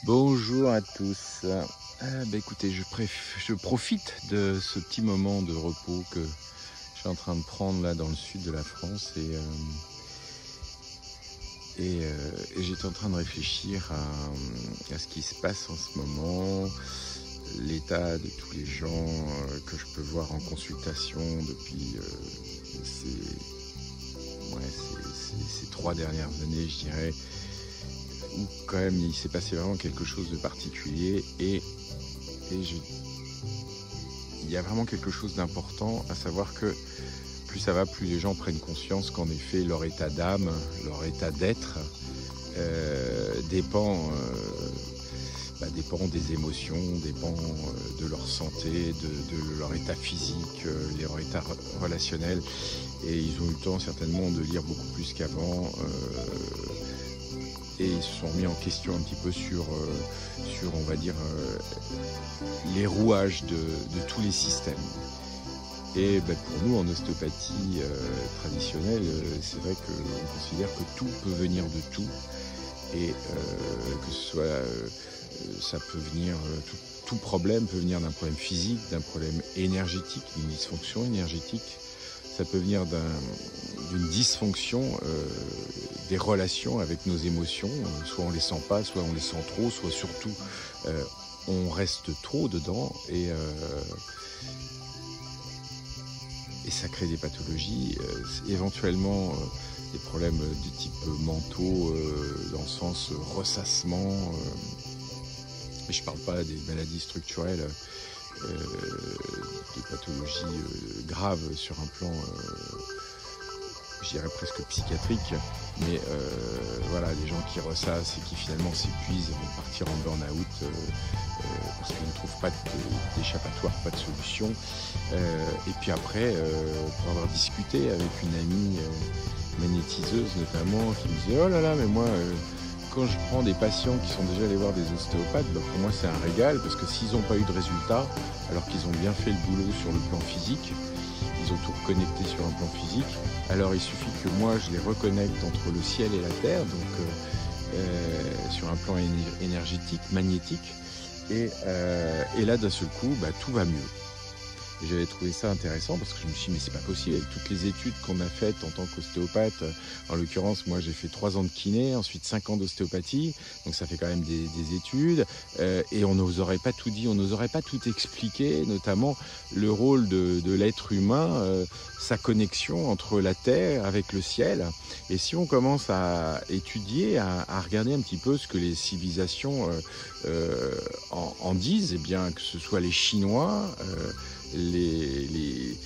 Bonjour à tous. Écoutez, je profite de ce petit moment de repos que je suis en train de prendre là dans le sud de la France et j'étais en train de réfléchir à ce qui se passe en ce moment, l'état de tous les gens que je peux voir en consultation depuis ces 3 dernières années, je dirais, où quand même il s'est passé vraiment quelque chose de particulier il y a vraiment quelque chose d'important, à savoir que plus ça va, plus les gens prennent conscience qu'en effet leur état d'âme, leur état d'être dépend des émotions, dépend de leur santé, de leur état physique, leur état relationnel, et ils ont eu le temps certainement de lire beaucoup plus qu'avant. Et ils se sont mis en question un petit peu sur on va dire, les rouages de tous les systèmes. Et pour nous, en ostéopathie traditionnelle, c'est vrai qu'on considère que tout peut venir de tout. Et que ce soit, ça peut venir, tout problème peut venir d'un problème physique, d'un problème énergétique, d'une dysfonction énergétique. Ça peut venir d'une dysfonction des relations avec nos émotions. Soit on les sent pas, soit on les sent trop, soit surtout on reste trop dedans et ça crée des pathologies, éventuellement des problèmes de type mentaux, dans le sens ressassement. Et je parle pas des maladies structurelles, des pathologies graves sur un plan, je dirais presque psychiatrique, mais voilà, des gens qui ressassent et qui finalement s'épuisent, vont partir en burn-out parce qu'ils ne trouvent pas d'échappatoire, pas de solution. Et puis après, pour avoir discuté avec une amie magnétiseuse notamment, qui me disait « Oh là là, mais moi... quand je prends des patients qui sont déjà allés voir des ostéopathes, pour moi c'est un régal, parce que s'ils n'ont pas eu de résultat, alors qu'ils ont bien fait le boulot sur le plan physique, ils ont tout reconnecté sur un plan physique, alors il suffit que moi je les reconnecte entre le ciel et la terre, donc sur un plan énergétique, magnétique, et là d'un seul coup, tout va mieux. Et j'avais trouvé ça intéressant parce que je me suis dit mais c'est pas possible, avec toutes les études qu'on a faites en tant qu'ostéopathe. En l'occurrence, moi j'ai fait 3 ans de kiné, ensuite 5 ans d'ostéopathie, donc ça fait quand même des études, et on n'oserait pas tout dire, on n'oserait pas tout expliquer, notamment le rôle de l'être humain, sa connexion entre la terre avec le ciel. Et si on commence à étudier, à regarder un petit peu ce que les civilisations en disent, eh bien que ce soit les Chinois, les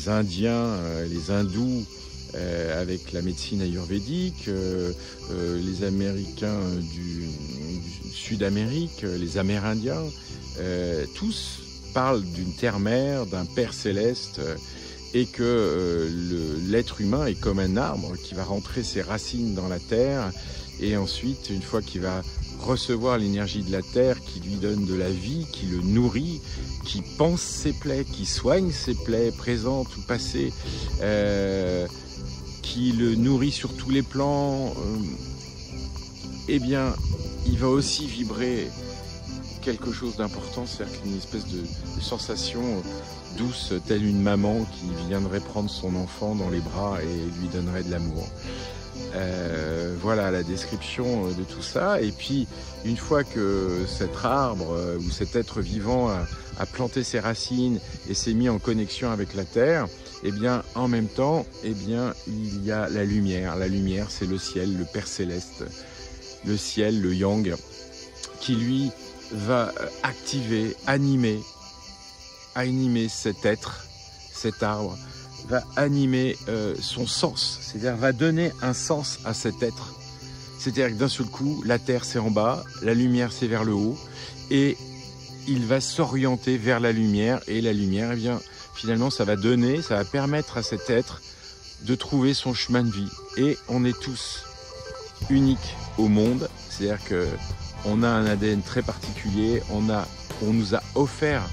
Indiens, les Hindous avec la médecine ayurvédique, les Américains du Sud-Amérique, les Amérindiens, tous parlent d'une terre-mère, d'un père céleste, et que l'être humain est comme un arbre qui va rentrer ses racines dans la terre, et ensuite, une fois qu'il va recevoir l'énergie de la terre qui lui donne de la vie, qui le nourrit, qui pense ses plaies, qui soigne ses plaies présentes ou passées, qui le nourrit sur tous les plans, eh bien, il va aussi vibrer quelque chose d'important, c'est-à-dire une espèce de sensation douce, telle une maman qui viendrait prendre son enfant dans les bras et lui donnerait de l'amour. Voilà la description de tout ça. Et puis une fois que cet arbre ou cet être vivant a planté ses racines et s'est mis en connexion avec la terre, eh bien en même temps, eh bien il y a la lumière. La lumière, c'est le ciel, le Père céleste, le ciel, le yang, qui lui va activer, animer cet être, cet arbre, va animer son sens, c'est-à-dire va donner un sens à cet être. C'est-à-dire que d'un seul coup, la terre c'est en bas, la lumière c'est vers le haut, et il va s'orienter vers la lumière, et la lumière, eh bien, finalement ça va permettre à cet être de trouver son chemin de vie. Et on est tous uniques au monde, c'est-à-dire qu'on a un ADN très particulier, on nous a offert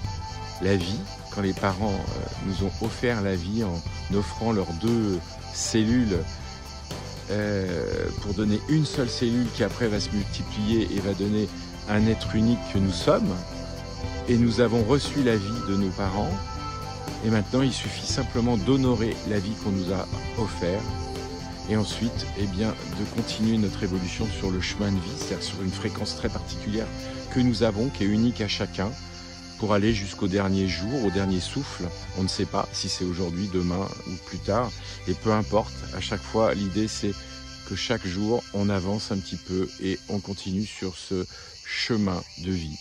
la vie. Quand les parents nous ont offert la vie en offrant leurs 2 cellules pour donner une seule cellule qui après va se multiplier et va donner un être unique que nous sommes. Et nous avons reçu la vie de nos parents. Et maintenant, il suffit simplement d'honorer la vie qu'on nous a offerte. Et ensuite, eh bien, de continuer notre évolution sur le chemin de vie, c'est-à-dire sur une fréquence très particulière que nous avons, qui est unique à chacun, pour aller jusqu'au dernier jour, au dernier souffle. On ne sait pas si c'est aujourd'hui, demain ou plus tard. Et peu importe, à chaque fois, l'idée c'est que chaque jour, on avance un petit peu et on continue sur ce chemin de vie.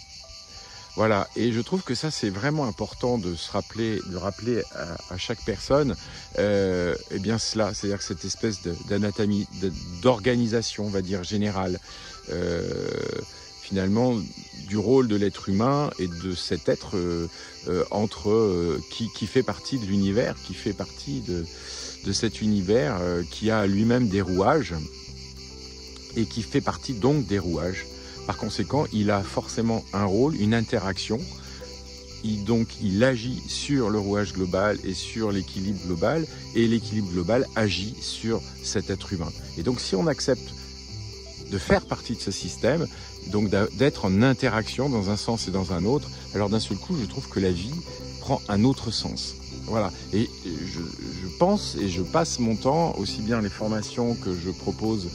Voilà, et je trouve que ça c'est vraiment important de se rappeler, de rappeler à chaque personne, eh bien cela, c'est-à-dire que cette espèce d'anatomie, d'organisation, on va dire générale, finalement du rôle de l'être humain et de cet être qui fait partie de l'univers, qui fait partie de cet univers qui a lui-même des rouages et qui fait partie donc des rouages. Par conséquent, il a forcément un rôle, une interaction. Il agit sur le rouage global et sur l'équilibre global. Et l'équilibre global agit sur cet être humain. Et donc, si on accepte de faire partie de ce système, donc d'être en interaction dans un sens et dans un autre, alors d'un seul coup, je trouve que la vie prend un autre sens. Voilà. Et je pense et je passe mon temps, aussi bien les formations que je propose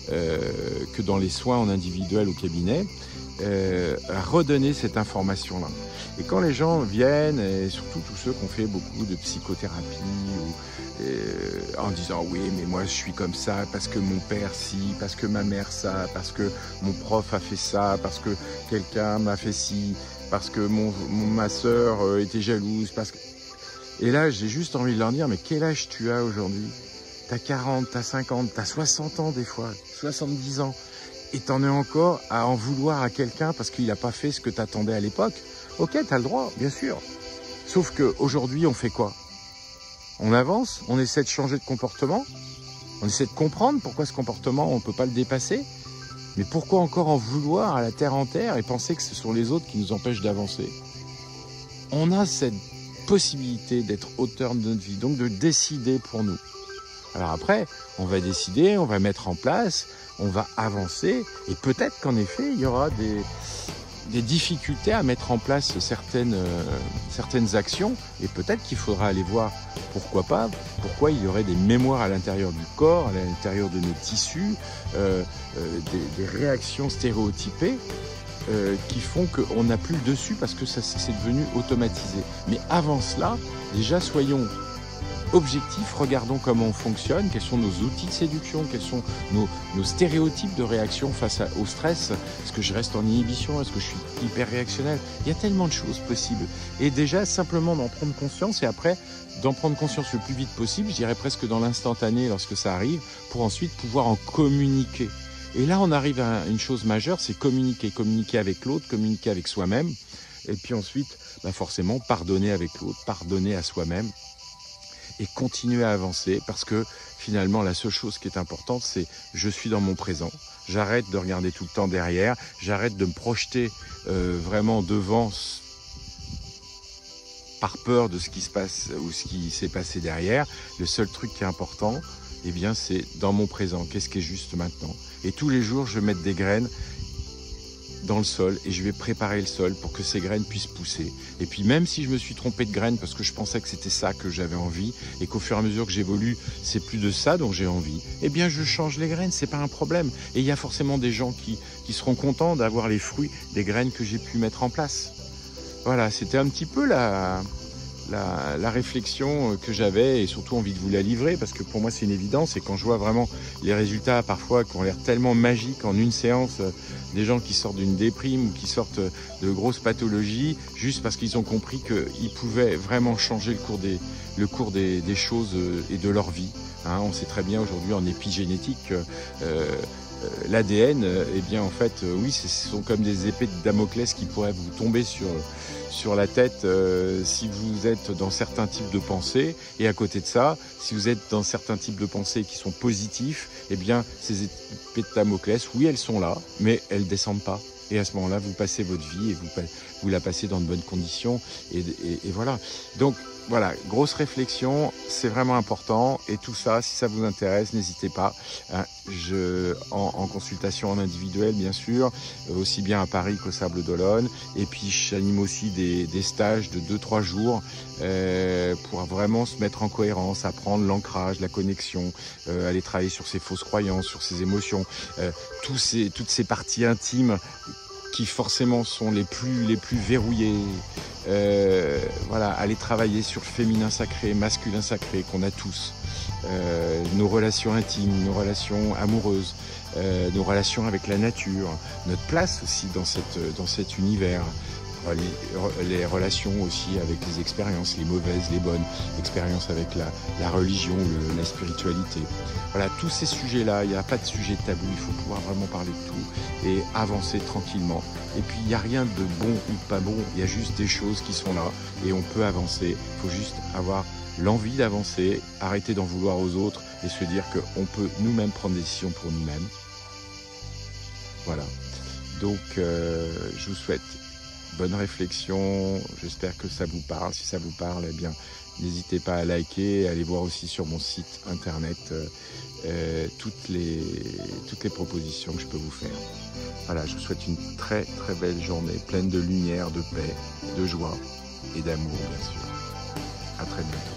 que dans les soins en individuel au cabinet, à redonner cette information-là. Et quand les gens viennent, et surtout tous ceux qui ont fait beaucoup de psychothérapie, en disant oui mais moi je suis comme ça parce que mon père ci, parce que ma mère ça, parce que mon prof a fait ça, parce que quelqu'un m'a fait ci, parce que ma sœur était jalouse, parce que... Et là j'ai juste envie de leur dire mais quel âge tu as aujourd'hui ? T'as 40, t'as 50, t'as 60 ans des fois, 70 ans. Et t'en es encore à en vouloir à quelqu'un parce qu'il n'a pas fait ce que t'attendais à l'époque. Ok, t'as le droit, bien sûr. Sauf qu'aujourd'hui, on fait quoi? On avance, on essaie de changer de comportement, on essaie de comprendre pourquoi ce comportement, on ne peut pas le dépasser. Mais pourquoi encore en vouloir à la terre entière et penser que ce sont les autres qui nous empêchent d'avancer? On a cette possibilité d'être auteur de notre vie, donc de décider pour nous. Alors après, on va décider, on va mettre en place, on va avancer et peut-être qu'en effet, il y aura des difficultés à mettre en place certaines actions et peut-être qu'il faudra aller voir pourquoi il y aurait des mémoires à l'intérieur du corps, à l'intérieur de nos tissus, des réactions stéréotypées qui font qu'on n'a plus le dessus parce que ça c'est devenu automatisé. Mais avant cela, déjà soyons objectifs, regardons comment on fonctionne, quels sont nos outils de séduction, quels sont nos stéréotypes de réaction face au stress. Est-ce que je reste en inhibition? Est-ce que je suis hyper réactionnel? Il y a tellement de choses possibles. Et déjà, simplement d'en prendre conscience et après, d'en prendre conscience le plus vite possible, je dirais presque dans l'instantané lorsque ça arrive, pour ensuite pouvoir en communiquer. Et là, on arrive à une chose majeure, c'est communiquer. Communiquer avec l'autre, communiquer avec soi-même. Et puis ensuite, forcément, pardonner avec l'autre, pardonner à soi-même. Et continuer à avancer parce que finalement la seule chose qui est importante c'est je suis dans mon présent, j'arrête de regarder tout le temps derrière, j'arrête de me projeter vraiment devant par peur de ce qui se passe ou ce qui s'est passé derrière. Le seul truc qui est important, eh bien c'est dans mon présent, qu'est-ce qui est juste maintenant. Et tous les jours je vais mettre des graines dans le sol et je vais préparer le sol pour que ces graines puissent pousser. Et puis même si je me suis trompé de graines parce que je pensais que c'était ça que j'avais envie et qu'au fur et à mesure que j'évolue, c'est plus de ça dont j'ai envie, eh bien je change les graines, c'est pas un problème. Et il y a forcément des gens qui seront contents d'avoir les fruits des graines que j'ai pu mettre en place. Voilà, c'était un petit peu la réflexion que j'avais et surtout envie de vous la livrer parce que pour moi c'est une évidence et quand je vois vraiment les résultats parfois qui ont l'air tellement magiques en une séance, des gens qui sortent d'une déprime ou qui sortent de grosses pathologies juste parce qu'ils ont compris qu'ils pouvaient vraiment changer le cours des choses et de leur vie. Hein, on sait très bien aujourd'hui en épigénétique l'ADN, eh bien en fait, oui, ce sont comme des épées de Damoclès qui pourraient vous tomber sur la tête si vous êtes dans certains types de pensées. Et à côté de ça, si vous êtes dans certains types de pensées qui sont positifs, eh bien ces épées de Damoclès, oui, elles sont là, mais elles descendent pas. Et à ce moment-là, vous passez votre vie et vous la passez dans de bonnes conditions. Et voilà. Donc, voilà, grosse réflexion, c'est vraiment important. Et tout ça, si ça vous intéresse, n'hésitez pas. Hein, en consultation en individuel, bien sûr, aussi bien à Paris qu'au Sable d'Olonne. Et puis, j'anime aussi des stages de 2-3 jours pour vraiment se mettre en cohérence, apprendre l'ancrage, la connexion, aller travailler sur ses fausses croyances, sur ses émotions, toutes ces parties intimes qui forcément sont les plus verrouillées. Voilà, aller travailler sur le féminin sacré, masculin sacré qu'on a tous, nos relations intimes, nos relations amoureuses, nos relations avec la nature, notre place aussi dans cet univers, les relations aussi avec les expériences, les mauvaises, les bonnes, l'expérience avec la religion, la spiritualité. Voilà, tous ces sujets-là, il n'y a pas de sujet tabou, il faut pouvoir vraiment parler de tout et avancer tranquillement. Et puis, il n'y a rien de bon ou de pas bon, il y a juste des choses qui sont là et on peut avancer. Il faut juste avoir l'envie d'avancer, arrêter d'en vouloir aux autres et se dire qu'on peut nous-mêmes prendre des décisions pour nous-mêmes. Voilà, donc je vous souhaite bonne réflexion, j'espère que ça vous parle. Si ça vous parle, eh bien, n'hésitez pas à liker, allez voir aussi sur mon site internet toutes les propositions que je peux vous faire. Voilà, je vous souhaite une très très belle journée, pleine de lumière, de paix, de joie et d'amour, bien sûr. À très bientôt.